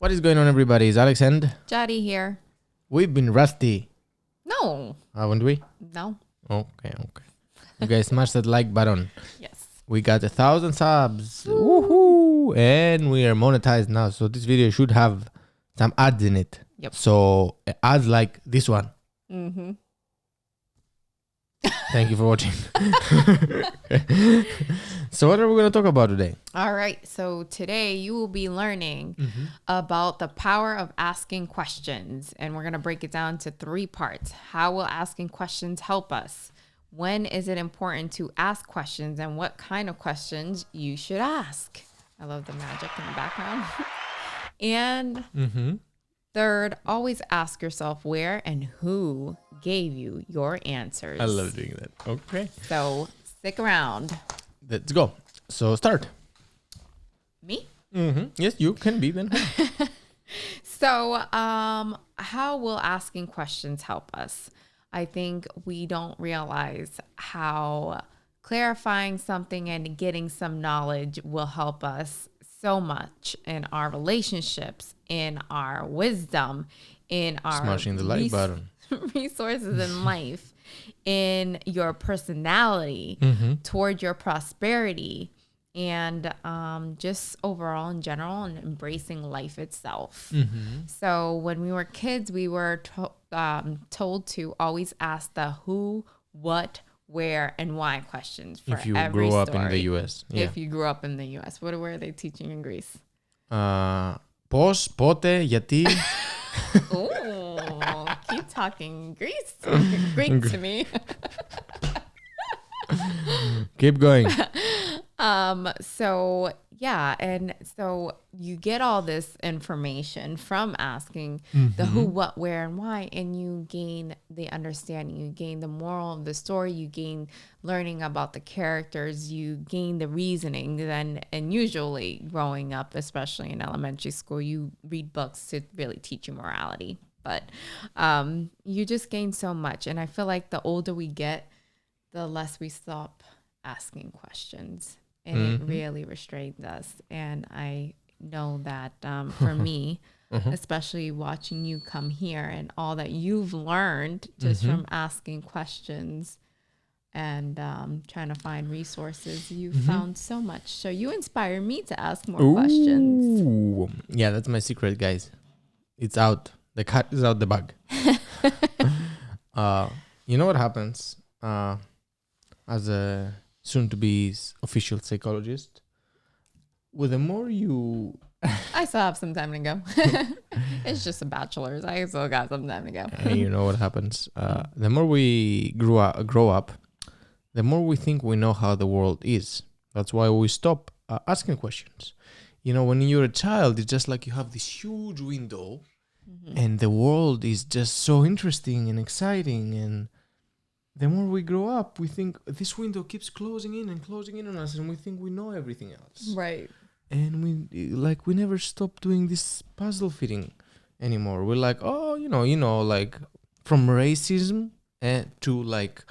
What is going on, everybody? It's Alex and Jody here. we've been rusty, No. haven't we? No. Okay. You guys smash that like button. Yes. We got 1,000 subs. Woohoo! And we are monetized now. So this video should have some ads in it. Yep. So ads like this one. Mm-hmm. Thank you for watching. So what are we going to talk about today? All right. So today you will be learning about the power of asking questions. And we're going to break it down to 3 parts. How will asking questions help us? When is it important to ask questions, and what kind of questions you should ask? I love the magic in the background. And third, always ask yourself where and who gave you your answers. I love doing that. Okay. So stick around. Let's go. So start. Me? Yes, you can be then. So how will asking questions help us? I think we don't realize how clarifying something and getting some knowledge will help us so much in our relationships, in our wisdom, in our Smashing the like button. resources in life, in your personality, toward your prosperity, and just overall in general, and embracing life itself. So when we were kids, we were told to always ask the who, what, where, and why questions for If you every grew up story. in the US. Yeah. If you grew up in the US. What were they teaching in Greece? Πώς, πότε, γιατί. Oh, keep talking Greek to me. Keep going. So yeah, and so you get all this information from asking the who, what, where, and why, and you gain the understanding, you gain the moral of the story, you gain learning about the characters, you gain the reasoning. And usually growing up, especially in elementary school, you read books to really teach you morality. But you just gain so much. And I feel like the older we get, the less we stop asking questions. And it really restrains us. And I know that for me, especially watching you come here and all that you've learned just from asking questions and trying to find resources, you found so much. So you inspire me to ask more questions. Ooh. Yeah, that's my secret, guys. It's out. The cat is out the bag. You know what happens as a soon-to-be official psychologist? Well, the more you... I still have some time to go. It's just a bachelor's. I still got some time to go. And you know what happens? The more we grow up, the more we think we know how the world is. That's why we stop asking questions. You know, when you're a child, it's just like you have this huge window and the world is just so interesting and exciting. And the more we grow up, we think this window keeps closing in on us, and we think we know everything else. Right. And we never stop doing this puzzle fitting anymore. We're like, oh, you know, like from racism to like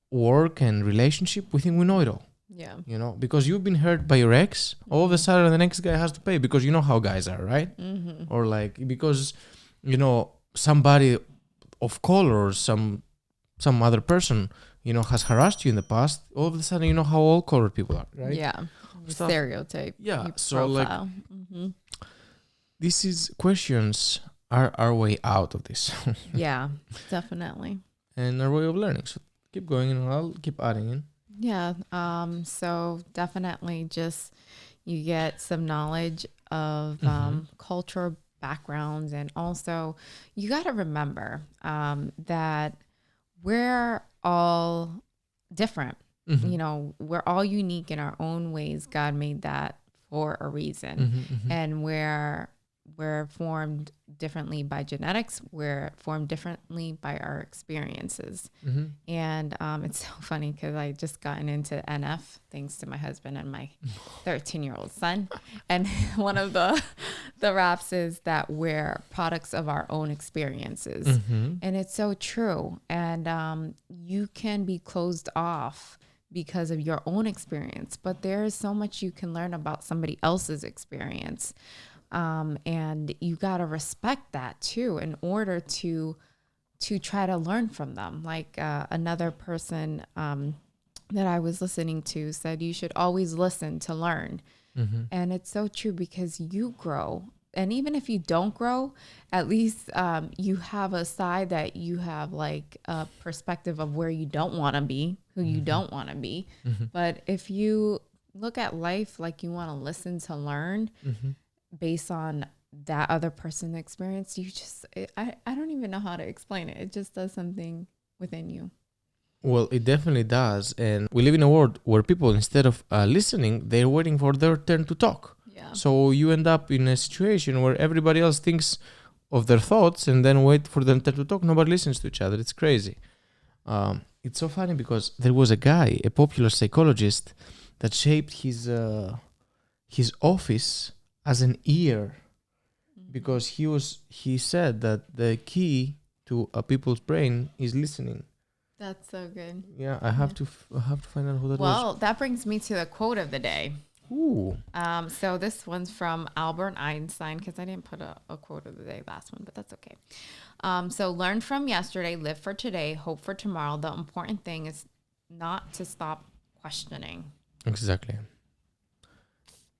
work and relationship, we think we know it all. Yeah. You know, because you've been hurt by your ex, all of a sudden the next guy has to pay because you know how guys are, right? Or like because, you know, somebody of color or some other person, you know, has harassed you in the past, all of a sudden you know how all colored people are, right? Yeah. Stuff. Stereotype. Yeah. So profile. like this is questions are our way out of this. Yeah, definitely. And our way of learning. So keep going and I'll keep adding in. Yeah. So definitely just you get some knowledge of cultural backgrounds, and also you got to remember that we're all different. You know, we're all unique in our own ways. God made that for a reason. And we're formed differently by genetics. We're formed differently by our experiences. And it's so funny because I just gotten into NF thanks to my husband and my 13-year-old son. And one of the raps is that we're products of our own experiences. And it's so true. And you can be closed off because of your own experience, but there is so much you can learn about somebody else's experience. And you got to respect that too in order to try to learn from them. Like another person that I was listening to said you should always listen to learn. And it's so true because you grow. And even if you don't grow, at least you have a side that you have like a perspective of where you don't want to be, who you don't want to be. But if you look at life like you want to listen to learn based on that other person's experience, I don't even know how to explain it. It just does something within you. Well, it definitely does. And we live in a world where people, instead of listening, they're waiting for their turn to talk. Yeah. So you end up in a situation where everybody else thinks of their thoughts and then wait for them to talk. Nobody listens to each other. It's crazy. It's so funny because there was a guy, a popular psychologist, that shaped his office as an ear, because he said that the key to a people's brain is listening. That's so good. Yeah, I have to find out who that was. Well, that brings me to the quote of the day. Ooh. So this one's from Albert Einstein, because I didn't put a quote of the day last one, but that's okay. So learn from yesterday, live for today, hope for tomorrow. The important thing is not to stop questioning. Exactly.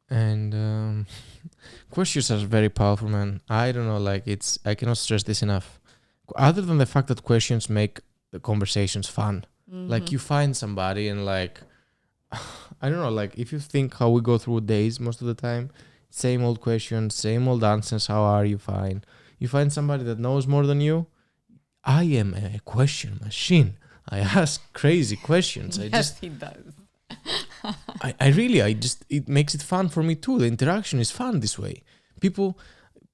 And questions are very powerful, man. I don't know, like I cannot stress this enough. Other than the fact that questions make the conversations fun. Like you find somebody and like, I don't know, like if you think how we go through days most of the time, same old questions, same old answers. How are you? Fine. You find somebody that knows more than you. I am a question machine. I ask crazy questions. Yes, he does. It makes it fun for me too. The interaction is fun this way. People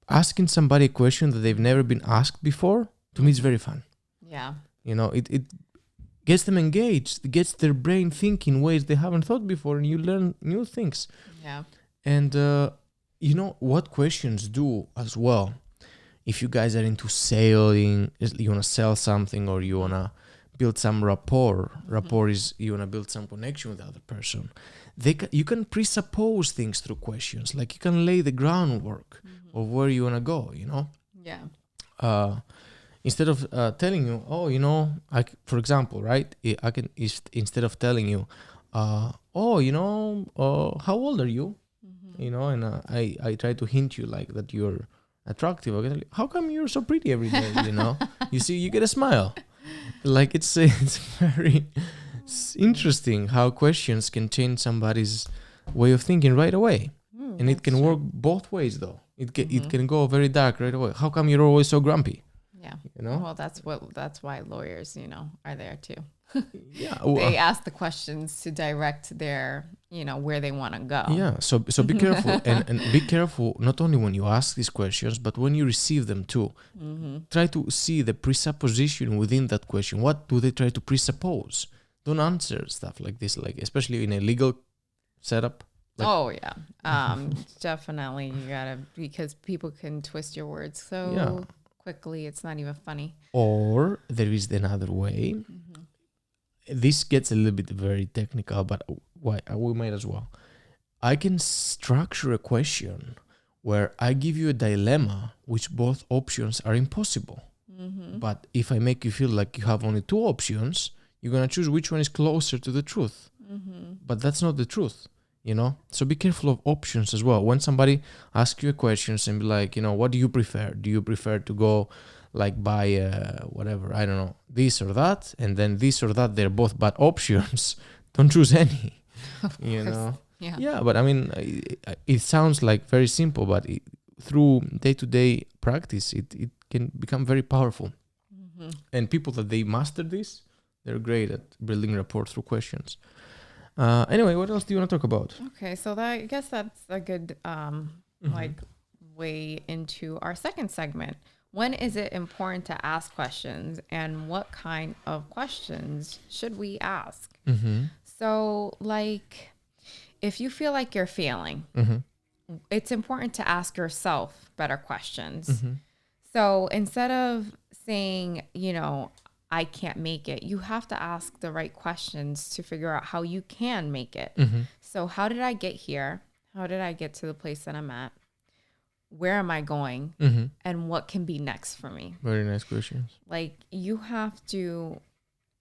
asking somebody a question that they've never been asked before, to me, it's very fun. Yeah. You know, it gets them engaged, it gets their brain thinking ways they haven't thought before, and you learn new things. Yeah. And you know what questions do as well? If you guys are into selling, you want to sell something, or you want to build some rapport. Rapport is you want to build some connection with the other person. You can presuppose things through questions. Like you can lay the groundwork of where you want to go, you know? Yeah. Instead of telling you, oh, you know, for example, right? I can, instead of telling you, oh, you know, how old are you? You know, and I try to hint you like that you're attractive. Okay? How come you're so pretty every day? You know, you see, you get a smile. Like it's very interesting how questions can change somebody's way of thinking right away, and it can work both ways though. It can go very dark right away. How come you're always so grumpy? Yeah. You know. Well, that's why lawyers, are there too. Yeah. They ask the questions to direct their, where they want to go. Yeah. So be careful and be careful not only when you ask these questions, but when you receive them too. Try to see the presupposition within that question. What do they try to presuppose? Don't answer stuff like this, like especially in a legal setup. Like, oh yeah. Definitely you gotta, because people can twist your words so quickly, it's not even funny. Or there is another way. This gets a little bit very technical, but we might as well. I can structure a question where I give you a dilemma which both options are impossible. But if I make you feel like you have only two options, you're going to choose which one is closer to the truth. But that's not the truth, So be careful of options as well. When somebody asks you a question and be like, what do you prefer? Do you prefer to go like buy whatever, I don't know, this or that, and then this or that, they're both bad options. Don't choose any, Yeah, but I mean, it sounds like very simple, but through day-to-day practice, it can become very powerful. And people that they master this, they're great at building rapport through questions. Anyway, what else do you want to talk about? Okay, so I guess that's a good way into our second segment. When is it important to ask questions, and what kind of questions should we ask? So, like, if you feel like you're failing, it's important to ask yourself better questions. So instead of saying, I can't make it, you have to ask the right questions to figure out how you can make it. So how did I get here? How did I get to the place that I'm at? where am I going, Mm-hmm. and what can be next for me? Very nice questions. Like, you have to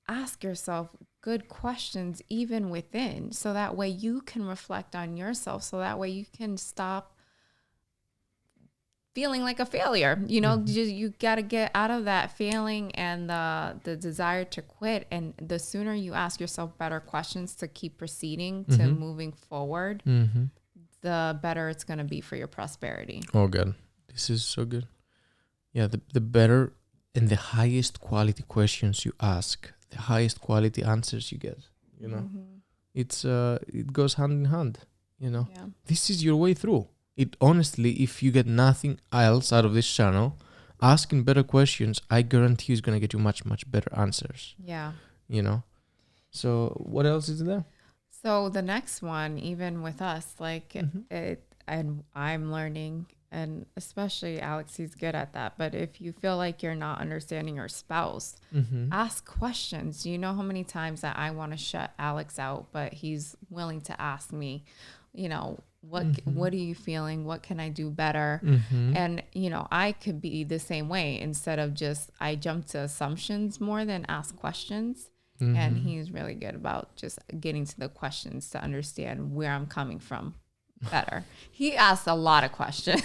ask yourself good questions even within, so that way you can reflect on yourself, so that way you can stop feeling like a failure. You know, you got to get out of that feeling and the desire to quit. And the sooner you ask yourself better questions to keep proceeding, to moving forward, Mm-hmm. the better it's going to be for your prosperity. Oh, God. This is so good. Yeah, the better and the highest quality questions you ask, the highest quality answers you get, you know. It's it goes hand in hand, you know. Yeah. This is your way through. It honestly, if you get nothing else out of this channel, asking better questions, I guarantee is going to get you much, much better answers, Yeah. you know. So what else is there? So the next one, even with us, like Mm-hmm. and I'm learning, and especially Alex, he's good at that. But if you feel like you're not understanding your spouse, Mm-hmm. ask questions. You know how many times that I want to shut Alex out, but he's willing to ask me, you know, what are you feeling? What can I do better? Mm-hmm. And, you know, I could be the same way. Instead of just, I jump to assumptions more than ask questions. And he's really good about just getting to the questions to understand where I'm coming from better. He asks a lot of questions.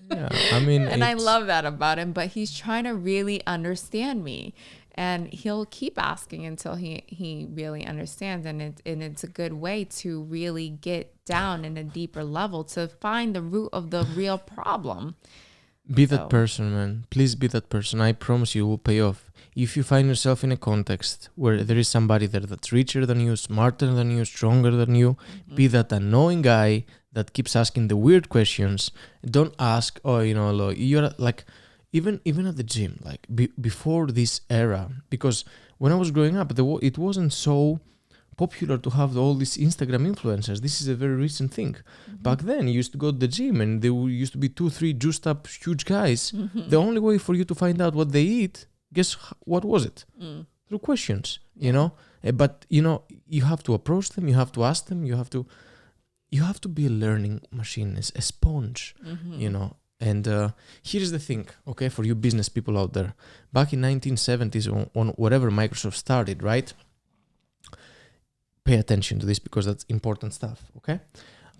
Yeah, I mean, And I love that about him, but he's trying to really understand me. And he'll keep asking until he really understands. And it's a good way to really get down in a deeper level to find the root of the real problem. Be that person, man. Please be that person. I promise you it will pay off. If you find yourself in a context where there is somebody there that's richer than you, smarter than you, stronger than you, be that annoying guy that keeps asking the weird questions. Don't ask, oh, you know, look, you're like, even at the gym, like before this era, because when I was growing up, it wasn't so popular to have all these Instagram influencers. This is a very recent thing. Back then, you used to go to the gym and there used to be 2-3 juiced up huge guys. The only way for you to find out what they eat, guess what was it? Through questions, you know. But you know, you have to approach them. You have to ask them. You have to be a learning machine, a sponge, you know. And here's the thing, okay, for you business people out there, back in 1970s on whatever Microsoft started, right? Pay attention to this because that's important stuff, okay?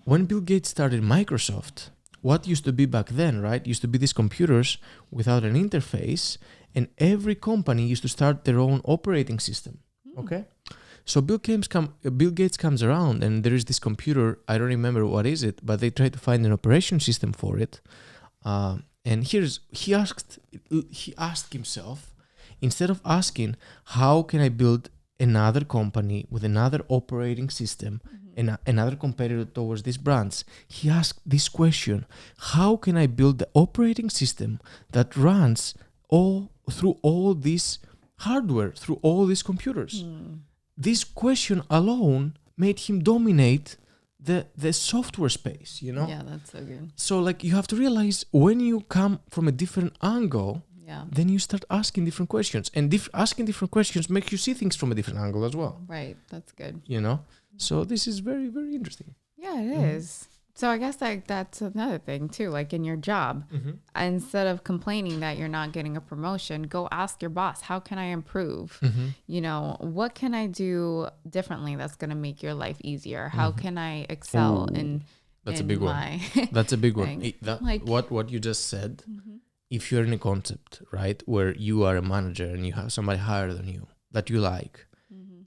When Bill Gates started Microsoft, what used to be back then, right? Used to be these computers without an interface, and every company used to start their own operating system, okay? So Bill Gates comes around, and there is this computer, I don't remember what is it, but they try to find an operation system for it. And he asked himself, instead of asking, how can I build another company with another operating system and another competitor towards these brands, he asked this question: how can I build the operating system that runs through all this hardware, through all these computers? This question alone made him dominate the software space, you know? Yeah, that's so good. So like, you have to realize when you come from a different angle, then you start asking different questions, and asking different questions makes you see things from a different angle as well. Right. That's good. You know, so this is very, very interesting. Yeah, it is. So I guess like that's another thing too. Like in your job, instead of complaining that you're not getting a promotion, go ask your boss, how can I improve? You know, what can I do differently that's going to make your life easier? How can I excel in That's in a big my one. That's a big one. thing? Like, what you just said, if you're in a concept, right, where you are a manager and you have somebody higher than you that you like,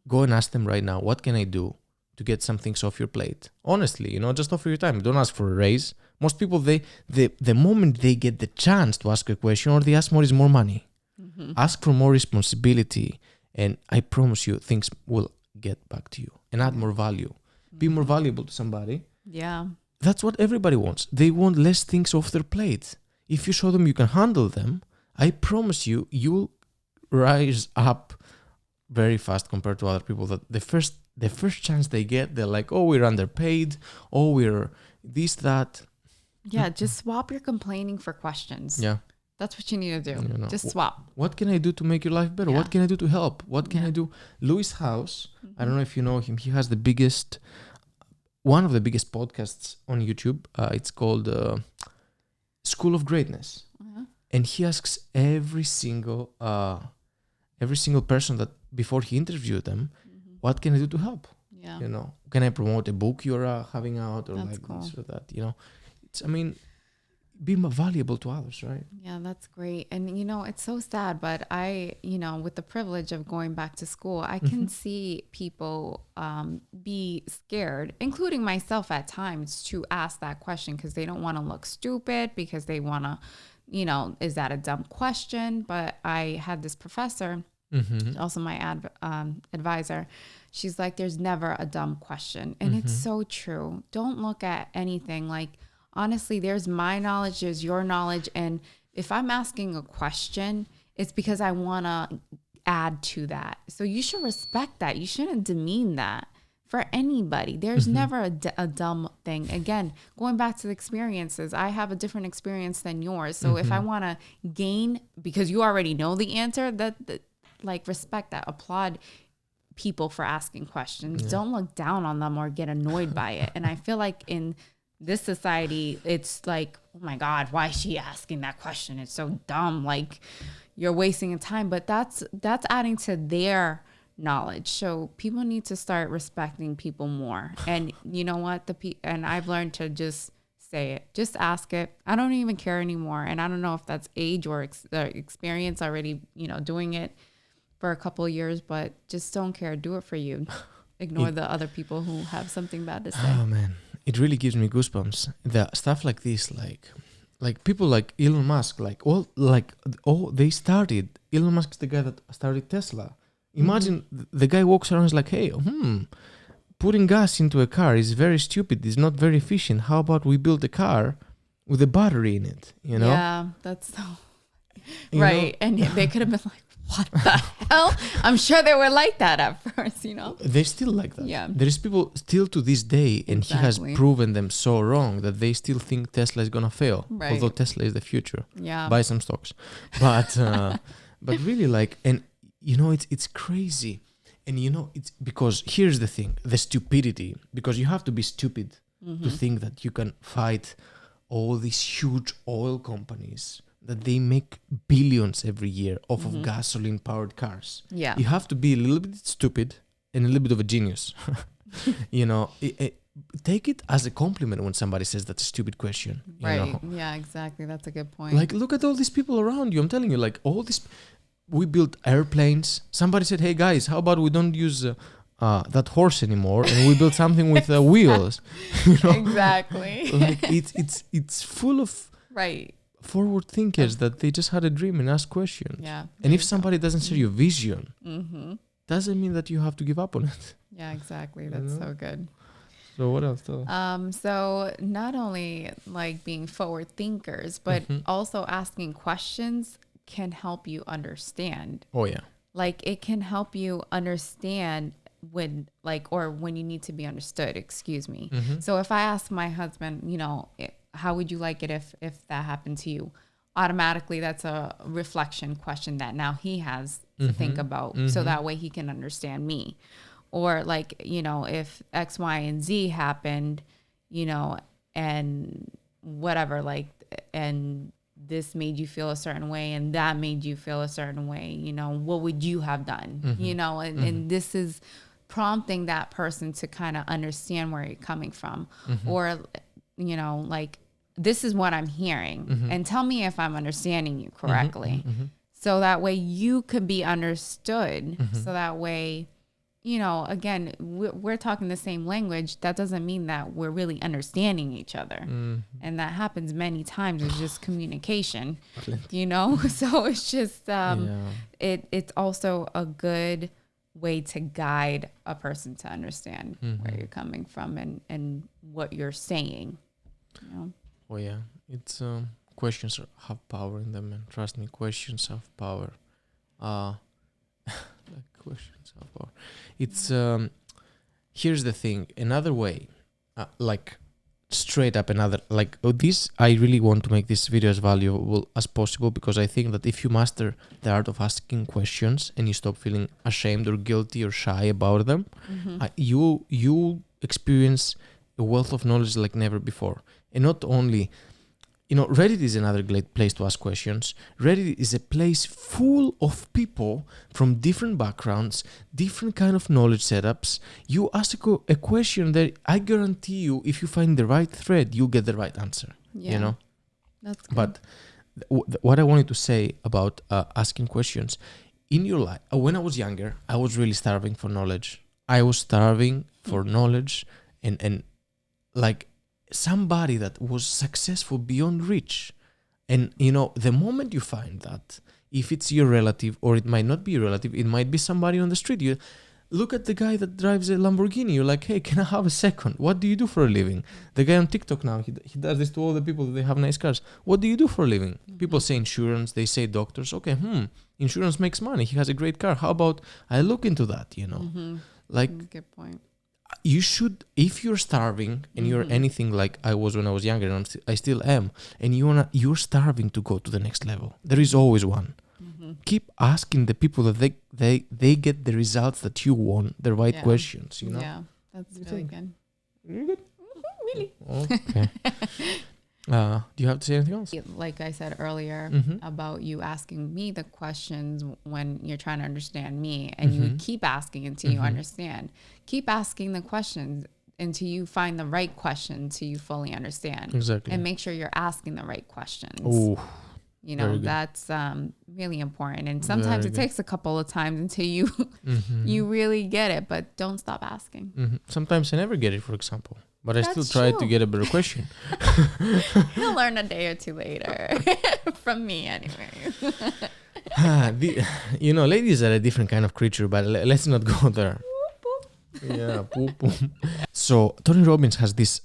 go and ask them right now, what can I do to get some things off your plate? Honestly, you know, just offer your time. Don't ask for a raise. Most people, the moment they get the chance to ask a question, or they ask more is more money. Ask for more responsibility, and I promise you things will get back to you and add more value. Be more valuable to somebody. Yeah. That's what everybody wants. They want less things off their plate. If you show them you can handle them, I promise you, you'll rise up very fast compared to other people that the first chance they get, they're like, oh, we're underpaid, oh, we're this, that. Yeah, just swap your complaining for questions. Yeah. That's what you need to do. You know, Just swap. What can I do to make your life better? Yeah. What can I do to help? What can I do? Lewis House, I don't know if you know him. He has one of the biggest podcasts on YouTube. It's called school of greatness, and he asks every single person that before he interviewed them, what can I do to help? Yeah. You know, can I promote a book you're having out, or That's like cool. this or that? You know, it's, I mean, be valuable to others, right? Yeah, that's great. And, you know, it's so sad, but I, you know, with the privilege of going back to school, I can see people be scared, including myself at times, to ask that question because they don't want to look stupid, because they want to, you know, is that a dumb question? But I had this professor, also my advisor. She's like, there's never a dumb question. And it's so true. Don't look at anything like, honestly, there's my knowledge, there's your knowledge. And if I'm asking a question, it's because I want to add to that. So you should respect that. You shouldn't demean that for anybody. There's never a dumb thing. Again, going back to the experiences, I have a different experience than yours. So if I want to gain, because you already know the answer, that like respect that, applaud people for asking questions. Don't look down on them or get annoyed by it. And I feel like in this society, it's like, oh my God, why is she asking that question? It's so dumb. Like, you're wasting your time. But that's adding to their knowledge. So people need to start respecting people more. And you know what? And I've learned to just say it. Just ask it. I don't even care anymore. And I don't know if that's age or experience already, you know, doing it for a couple of years, but just don't care. Do it for you. Ignore the other people who have something bad to say. Oh man, it really gives me goosebumps. The stuff like this, like people like Elon Musk, Elon Musk is the guy that started Tesla. Imagine the guy walks around and is like, hey, putting gas into a car is very stupid. It's not very efficient. How about we build a car with a battery in it? You know? Yeah, that's so right. And they could have been like, what the hell? I'm sure they were like that at first, you know? They're still like that. Yeah. There is people still to this day, and he has proven them so wrong that they still think Tesla is going to fail. Right. Although Tesla is the future. Yeah. Buy some stocks. But but really, like, and you know, it's crazy. And you know, it's because here's the thing, the stupidity, because you have to be stupid to think that you can fight all these huge oil companies that they make billions every year off of gasoline powered cars. Yeah. You have to be a little bit stupid and a little bit of a genius. You know, take it as a compliment when somebody says that's a stupid question. Right. You know? Yeah, exactly. That's a good point. Like, look at all these people around you. I'm telling you, like, all this, we built airplanes. Somebody said, hey guys, how about we don't use that horse anymore and we build something with wheels? You know? Exactly. Like, it's full of forward thinkers that they just had a dream and asked questions. Yeah. And if somebody doesn't share your vision, doesn't mean that you have to give up on it. Yeah, exactly. That's so good. So what else? So not only like being forward thinkers, but also asking questions can help you understand. Oh yeah. Like it can help you understand when you need to be understood, excuse me. So if I ask my husband, you know, how would you like it if that happened to you? Automatically, that's a reflection question that now he has to think about. So that way he can understand me. Or like, you know, if X, Y, and Z happened, you know, and whatever, like, and this made you feel a certain way and that made you feel a certain way, you know, what would you have done? You know, and this is prompting that person to kind of understand where you're coming from. Or, you know, like, this is what I'm hearing and tell me if I'm understanding you correctly. So that way you could be understood. So that way, you know, again, we're talking the same language. That doesn't mean that we're really understanding each other. And that happens many times. It's just communication, you know? So it's just, it's also a good way to guide a person to understand where you're coming from and what you're saying, you know? Oh yeah, it's questions have power in them, and trust me, questions have power. Questions have power. It's here's the thing. Another way, like straight up another like this. I really want to make this video as valuable as possible because I think that if you master the art of asking questions and you stop feeling ashamed or guilty or shy about them, you experience a wealth of knowledge like never before. And not only Reddit is another great place to ask questions. Reddit is a place full of people from different backgrounds, different kind of knowledge setups. You ask a question that I guarantee you, if you find the right thread, you'll get the right answer. Yeah. That's good. But what I wanted to say about asking questions in your life, when I was younger, I was really starving for knowledge. I was starving for knowledge and like somebody that was successful beyond reach. And the moment you find that, if it's your relative or it might not be your relative, it might be somebody on the street. You look at the guy that drives a Lamborghini. You're like, hey, can I have a second? What do you do for a living? The guy on TikTok now, he does this to all the people that they have nice cars. What do you do for a living? People say insurance, they say doctors. Okay, insurance makes money. He has a great car. How about I look into that, Like, good point. You should, if you're starving and you're anything like I was when I was younger, and I still am, and you're starving to go to the next level, there is always one. Keep asking the people that they get the results that you want, the right questions. Yeah, that's really good. Really good. Really. Okay. Do you have to say anything else? Like I said earlier about you asking me the questions when you're trying to understand me, and you keep asking until you understand. Keep asking the questions until you find the right question till you fully understand. Exactly. And make sure you're asking the right questions. Oh, that's really important. And sometimes it takes a couple of times until you you really get it, but don't stop asking. Sometimes I never get it, for example. But I still try to get a better question. You'll learn a day or two later. From me, anyway. Ladies are a different kind of creature, but let's not go there. Yeah, So Tony Robbins has this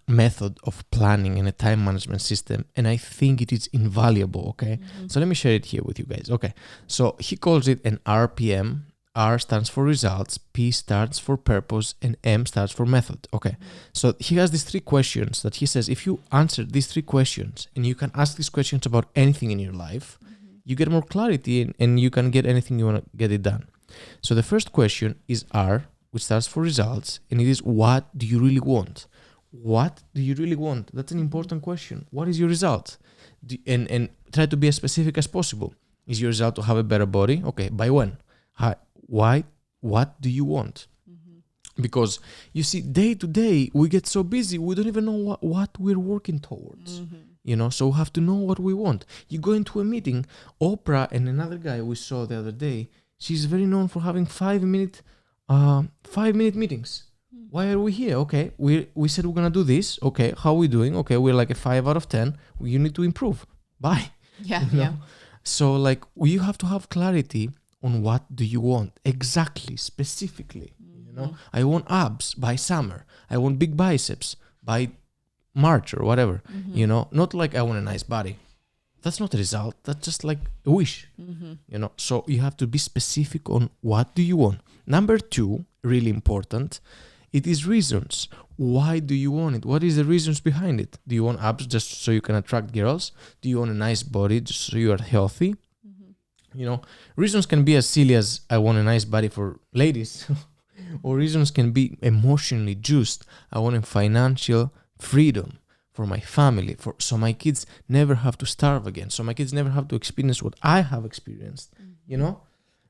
method of planning and a time management system, and I think it is invaluable. Okay, so let me share it here with you guys. Okay, so he calls it an RPM. R stands for results, P stands for purpose, and M stands for method. Okay, so he has these 3 questions that he says if you answer these 3 questions, and you can ask these questions about anything in your life, you get more clarity and you can get anything you want to get it done. So the first question is R, which stands for results, and it is what do you really want? What do you really want? That's an important question. What is your result? And try to be as specific as possible. Is your result to have a better body? Okay, by when? Why? What do you want? Because you see, day to day, we get so busy, we don't even know what we're working towards. So we have to know what we want. You go into a meeting, Oprah and another guy we saw the other day, she's very known for having 5-minute meetings. Why are we here? Okay, we said we're gonna do this. Okay, how are we doing? Okay, we're like a 5 out of 10. You need to improve. Bye. Yeah. So you have to have clarity on what do you want exactly, specifically. I want abs by summer. I want big biceps by March or whatever. Not like I want a nice body. That's not a result. That's just like a wish. So you have to be specific on what do you want. Number 2, really important, it is reasons. Why do you want it? What is the reasons behind it? Do you want abs just so you can attract girls? Do you want a nice body just so you are healthy? Reasons can be as silly as I want a nice body for ladies, or reasons can be emotionally juiced. I want a financial freedom for my family, so my kids never have to starve again, so my kids never have to experience what I have experienced.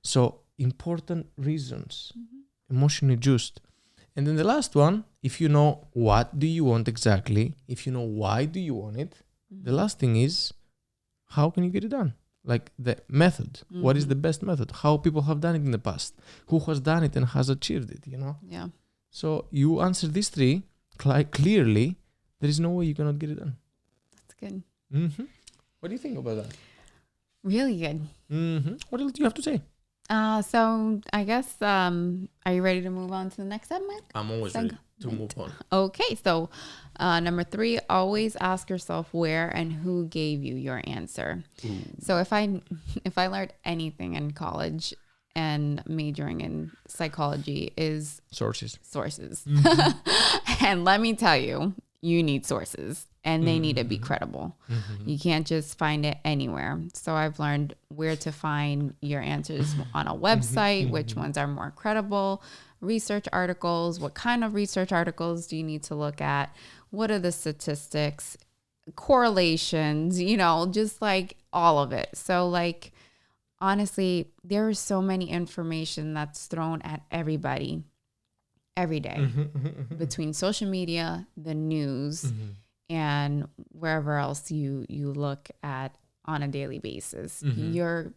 So important reasons, emotionally juiced. And then the last one, if you know what do you want exactly, if you know why do you want it, the last thing is how can you get it done? Like the method. What is the best method? How people have done it in the past? Who has done it and has achieved it, Yeah. So you answer these 3 clearly, there is no way you cannot get it done. That's good. What do you think about that? Really good. What else do you have to say? So I guess, are you ready to move on to the next segment? I'm always ready to move on. Okay, so number 3, always ask yourself where and who gave you your answer. So if I learned anything in college and majoring in psychology is sources. And let me tell you, you need sources. And they need to be credible. You can't just find it anywhere. So I've learned where to find your answers on a website, which ones are more credible, research articles, what kind of research articles do you need to look at, what are the statistics, correlations, just like all of it. So like, honestly, there is so many information that's thrown at everybody every day between social media, the news, and wherever else you look at on a daily basis. Your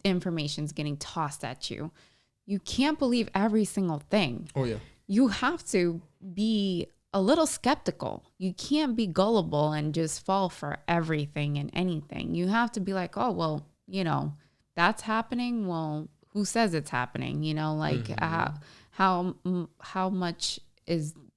information's getting tossed at you. You can't believe every single thing. Oh, yeah. You have to be a little skeptical. You can't be gullible and just fall for everything and anything. You have to be like, oh, well, that's happening. Well, who says it's happening? Like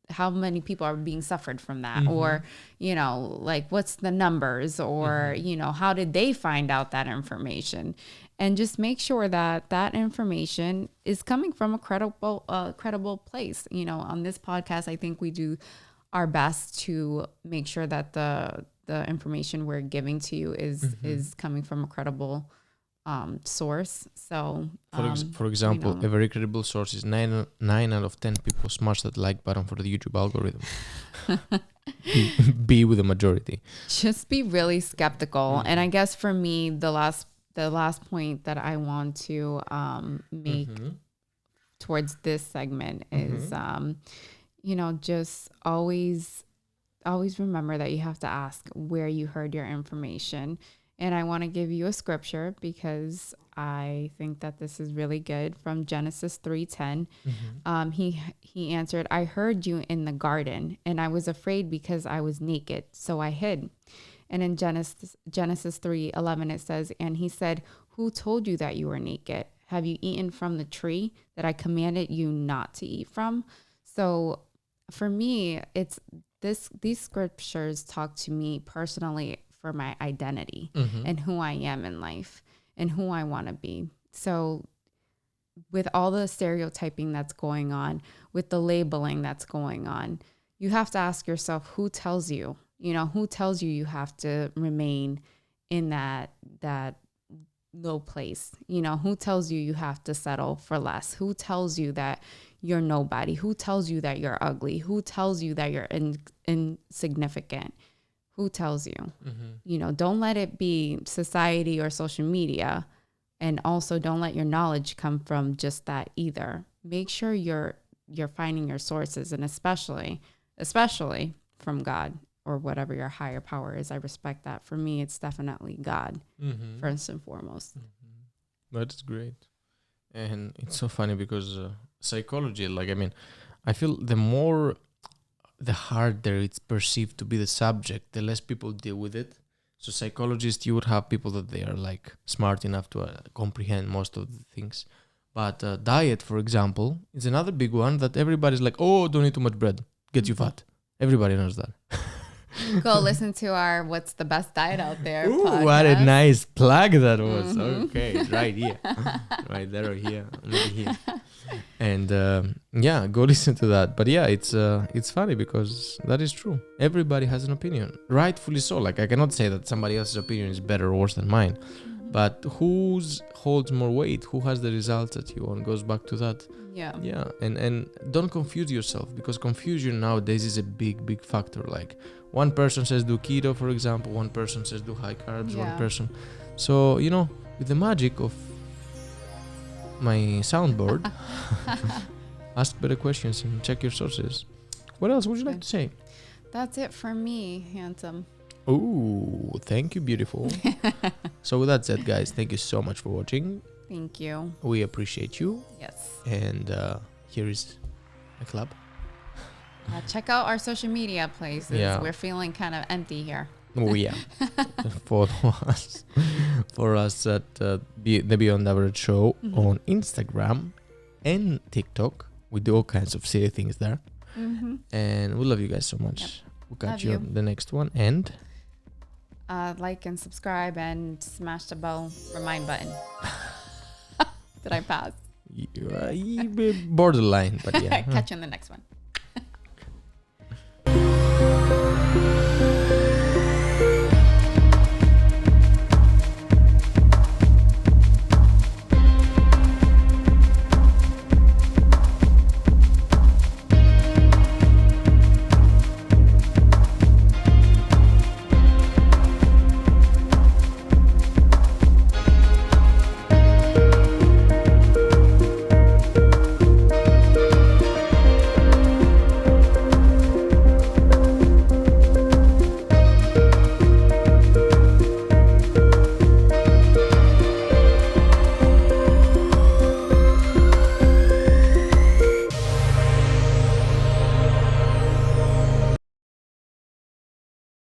how many people are being suffered from that? Or, like what's the numbers? Or, how did they find out that information? And just make sure that that information is coming from a credible place. On this podcast, I think we do our best to make sure that the information we're giving to you is coming from a credible source. So, for example, a very credible source is 9 out of 10 people smash that like button for the YouTube algorithm. Be with the majority. Just be really skeptical. And I guess for me, the last point that I want to make towards this segment is, just always remember that you have to ask where you heard your information. And I want to give you a scripture because I think that this is really good from Genesis 3:10. He answered, I heard you in the garden, and I was afraid because I was naked, so I hid. And in Genesis 3:11, it says, and he said, who told you that you were naked? Have you eaten from the tree that I commanded you not to eat from? So for me, it's these scriptures talk to me personally for my identity and who I am in life and who I want to be. So with all the stereotyping that's going on, with the labeling that's going on, you have to ask yourself, who tells you? Who tells you have to remain in that low place? Who tells you have to settle for less? Who tells you that you're nobody? Who tells you that you're ugly? Who tells you that you're insignificant? Who tells you? Don't let it be society or social media. And also don't let your knowledge come from just that either. Make sure you're finding your sources, and especially from God or whatever your higher power is. I respect that. For me, it's definitely God, first and foremost. That is great. And it's so funny because psychology, I feel the harder it's perceived to be the subject, the less people deal with it. So psychologists, you would have people that they are smart enough to comprehend most of the things. But diet, for example, is another big one that everybody's like, oh, don't eat too much bread, gets you fat. Everybody knows that. Go listen to our What's the Best Diet Out There Ooh, podcast. what a nice plug that was. Okay, right here. Right there or here. Maybe here. And go listen to that. But yeah, it's funny because that is true. Everybody has an opinion. Rightfully so. I cannot say that somebody else's opinion is better or worse than mine. But whose holds more weight? Who has the results that you want? Goes back to that. Yeah. Yeah. And don't confuse yourself, because confusion nowadays is a big factor. One person says do keto, for example. One person says do high carbs. Yeah. One person. So, with the magic of my soundboard, ask better questions and check your sources. What else would you like to say? That's it for me, handsome. Oh, thank you, beautiful. So with that said, guys, thank you so much for watching. Thank you. We appreciate you. Yes. And here is a clap. Check out our social media places. Yeah. We're feeling kind of empty here. Oh, yeah. For us at the Beyond Average Show on Instagram and TikTok. We do all kinds of silly things there. And we love you guys so much. Yep. We'll catch you on the next one. And like and subscribe and smash the bell remind button. Did I pass? Borderline, but yeah. Catch you in the next one.